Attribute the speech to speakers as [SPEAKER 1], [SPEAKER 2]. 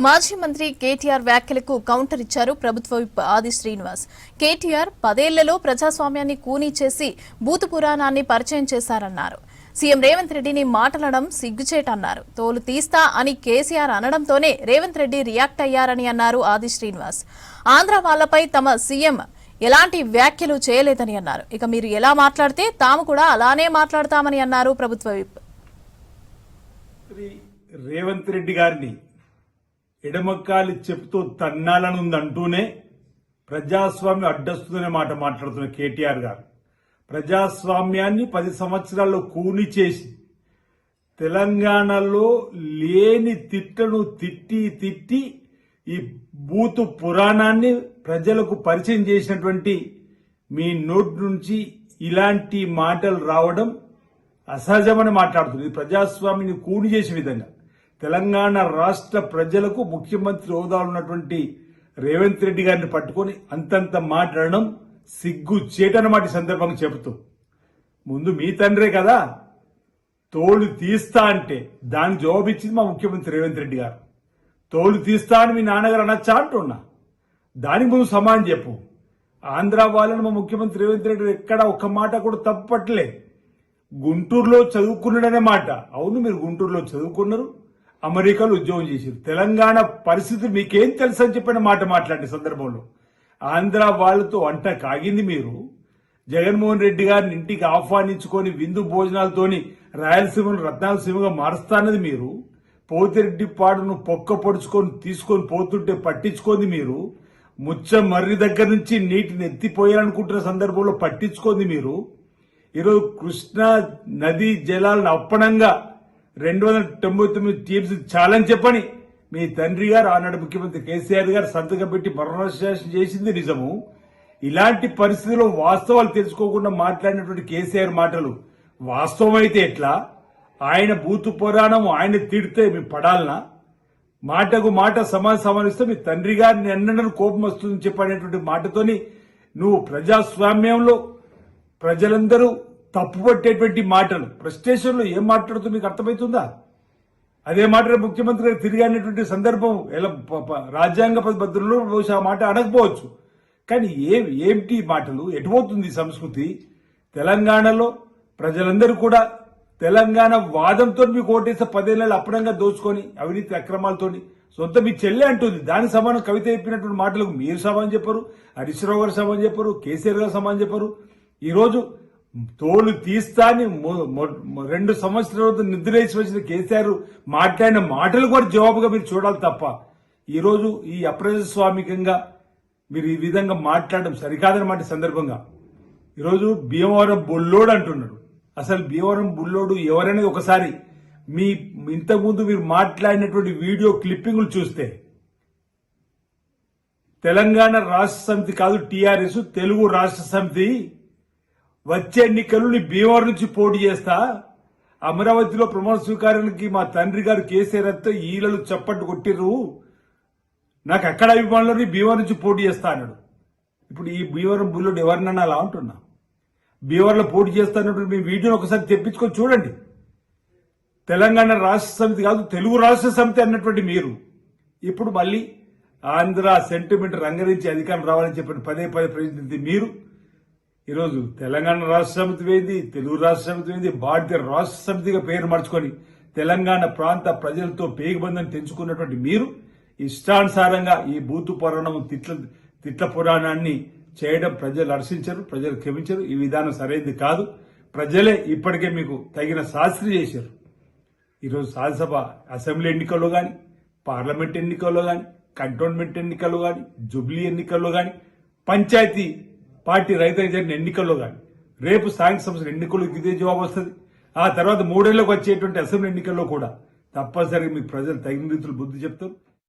[SPEAKER 1] మాజీ మంత్రి కేటీఆర్ వ్యాఖ్యలకు కౌంటర్ ఇచ్చారు ప్రభుత్వ విప్ ఆది శ్రీనివాస్. కేటీఆర్ 10 ఏళ్లలో ప్రజాస్వామ్యాన్ని కూనీ చేసి బూతు పురాణాన్ని పరిచయం చేశారన్నారు. సీఎం రేవంత్ రెడ్డిని మాట్లాడడం సిగ్గుచేటన్నారు. తోలు తీస్తా అని కేసీఆర్ అనడంతోనే రేవంత్ రెడ్డి రియాక్ట్ అయ్యారని అన్నారు ఆది శ్రీనివాస్. ఆంధ్ర వాళ్లపై తమ సీఎం ఎలాంటి వ్యాఖ్యలు చేయలేదని అన్నారు. ఇక మీరు ఎలా మాట్లాడితే తాము కూడా అలానే మాట్లాడతామని అన్నారు ప్రభుత్వ విప్.
[SPEAKER 2] రేవంత్ రెడ్డి గారిని ఎడమక్కాలి చెప్తూ తన్నాలనుందంటూనే ప్రజాస్వామ్యం అడ్డొస్తుందనే మాట మాట్లాడుతున్న కేటీఆర్ గారు ప్రజాస్వామ్యాన్ని 10 సంవత్సరాల్లో కూని చేసి తెలంగాణలో లేని తిట్టను తిట్టి ఈ బూతు పురాణాన్ని ప్రజలకు పరిచయం చేసినటువంటి మీ నోటి నుంచి ఇలాంటి మాటలు రావడం అసహజమని మాట్లాడుతుంది. ప్రజాస్వామ్యాన్ని కూని చేసే విధంగా తెలంగాణ రాష్ట్ర ప్రజలకు ముఖ్యమంత్రి హోదా ఉన్నటువంటి రేవంత్ రెడ్డి గారిని పట్టుకొని అంతంత మాట్లాడడం సిగ్గు చేటనమాట సందర్భంగా చెబుతూ, ముందు మీ తండ్రే కదా తోలు తీస్తా అంటే దానికి జవాబిచ్చింది మా ముఖ్యమంత్రి రేవంత్ రెడ్డి గారు. తోలు తీస్తా అని మీ నాన్నగారు అనొచ్చా అంటున్నా, దానికి ముందు సమానం చెప్పు. ఆంధ్ర వాళ్ళని మా ముఖ్యమంత్రి రేవంత్ రెడ్డి ఎక్కడ ఒక్క మాట కూడా తప్పట్లే. గుంటూరులో చదువుకున్నాడనే మాట, అవును మీరు గుంటూరులో చదువుకున్నారు, అమెరికాలో ఉద్యోగం చేశారు. తెలంగాణ పరిస్థితి మీకేం తెలుసు అని చెప్పిన మాట మాట్లాడే సందర్భంలో ఆంధ్ర వాళ్లతో అంట కాగింది మీరు. జగన్మోహన్ రెడ్డి గారిని ఇంటికి ఆహ్వానించుకొని విందు భోజనాలతోని రాయలసీమను రత్నాలసీమగా మారుస్తానది మీరు. పోతిరెడ్డి పాడును పొక్క పొడుచుకొని తీసుకొని పోతుంటే పట్టించుకుంది మీరు. ముచ్చమర్రి దగ్గర నుంచి నీటిని ఎత్తిపోయాలనుకుంటున్న సందర్భంలో పట్టించుకుంది మీరు. ఈరోజు కృష్ణా నదీ జలాలను అప్పనంగా 299 టీమ్స్ చాలని చెప్పని మీ తండ్రి గారు ఆనాడు ముఖ్యమంత్రి కేసీఆర్ గారు సంతకం పెట్టి మరణశాసనం చేసింది నిజము. ఇలాంటి పరిస్థితుల్లో వాస్తవాలు తెలుసుకోకుండా మాట్లాడినటువంటి కేసీఆర్ మాటలు వాస్తవం అయితే ఎట్లా? ఆయన బూతు పురాణం ఆయన తిడితే మీ పడాలనా? మాటకు మాట సమానిస్తే మీ తండ్రి గారిని ఎన్నడూ కోపం వస్తుందని చెప్పనేటువంటి మాటతోని నువ్వు ప్రజాస్వామ్యంలో ప్రజలందరూ తప్పుపట్టేటువంటి మాటలు ఫ్రస్ట్రేషన్ లో ఏం మాట్లాడుతూ మీకు అర్థమవుతుందా? అదే మాట ముఖ్యమంత్రి గారు తిరిగి అనేటువంటి సందర్భం ఎలా రాజ్యాంగ భద్రతలో బహుశా ఆ మాట అనకపోవచ్చు. కానీ ఏమిటి మాటలు? ఎటుపోతుంది సంస్కృతి? తెలంగాణలో ప్రజలందరూ కూడా తెలంగాణ వాదంతో మీకు ఓటేస్తే 10 ఏళ్ళు అప్పుడంగా దోచుకొని అవినీతి అక్రమాలతోని సొంత మీ చెల్లె అంటుంది. దానికి సమానం కవిత చెప్పినటువంటి మాటలకు మీరు సమానం చెప్పరు, హరీష్ రావు గారు సమానం చెప్పరు, కేసీఆర్ గారు సమానం చెప్పరు. ఈరోజు తోలు తీస్తా అని 2 సంవత్సరాల నిద్రేసి వచ్చిన కేసీఆర్ మాట్లాడిన మాటలు కూడా జవాబుగా మీరు చూడాలి తప్ప ఈరోజు ఈ అప్రజాస్వామికంగా మీరు ఈ విధంగా మాట్లాడడం సరికాదన్నమాట. సందర్భంగా ఈరోజు భీమవరం బుల్లోడు అంటున్నాడు. అసలు భీమవరం బుల్లోడు ఎవరనేది ఒకసారి మీ ఇంతకుముందు మీరు మాట్లాడినటువంటి వీడియో క్లిప్పింగ్లు చూస్తే తెలంగాణ రాష్ట్ర సమితి కాదు టీఆర్ఎస్ తెలుగు రాష్ట్ర సమితి వచ్చే ఎన్నికలు నీ భీమవరం నుంచి పోటీ చేస్తా, అమరావతిలో ప్రమాణ స్వీకారానికి మా తండ్రి గారు కేసీఆర్ అంతా ఈలలు చప్పట్టు కొట్టిర్రు, నాకు అక్కడ అభిమానులు నీ భీమవరం నుంచి పోటీ చేస్తా అన్నాడు. ఇప్పుడు ఈ భీమవరం బుల్లోడు ఎవరినన్నా అలా అంటున్నా? భీమవరంలో పోటీ చేస్తానప్పుడు మీ వీడియోని ఒకసారి తెప్పించుకొని చూడండి. తెలంగాణ రాష్ట్ర సమితి కాదు తెలుగు రాష్ట్ర సమితి అన్నటువంటి మీరు ఇప్పుడు మళ్ళీ ఆంధ్ర సెంటిమెంట్ రంగరించి అధికారం రావాలని చెప్పిన పదే ప్రయత్నించింది మీరు. ఈరోజు తెలంగాణ రాష్ట్ర సమితి వేది, తెలుగు రాష్ట్ర సమితి వేది, భారతీయ రాష్ట్ర సమితిగా పేరు మార్చుకొని తెలంగాణ ప్రాంత ప్రజలతో పేగుబంధం తెంచుకున్నటువంటి మీరు ఇష్టానుసారంగా ఈ బూతు పురాణం తిట్ల పురాణాన్ని చేయడం ప్రజలు హర్షించరు, ప్రజలు క్షమించరు. ఈ విధానం సరైనది కాదు. ప్రజలే ఇప్పటికే మీకు తగిన శాస్త్రి చేశారు. ఈరోజు శాసనసభ అసెంబ్లీ ఎన్నికల్లో కానీ, పార్లమెంట్ ఎన్నికల్లో కానీ, కంటోన్మెంట్ ఎన్నికల్లో కానీ, జూబ్లీ ఎన్నికల్లో కానీ, పంచాయతీ పార్టీ రైతులకు జరిగిన ఎన్నికల్లో కానీ, రేపు స్థానిక సంస్థల ఎన్నికల్లో ఇదే జవాబు వస్తుంది. ఆ తర్వాత 3 ఏళ్లకు వచ్చేటువంటి అసెంబ్లీ ఎన్నికల్లో కూడా తప్పనిసరిగా మీకు ప్రజలు తగిన రీతిలో బుద్ధి చెప్తారు.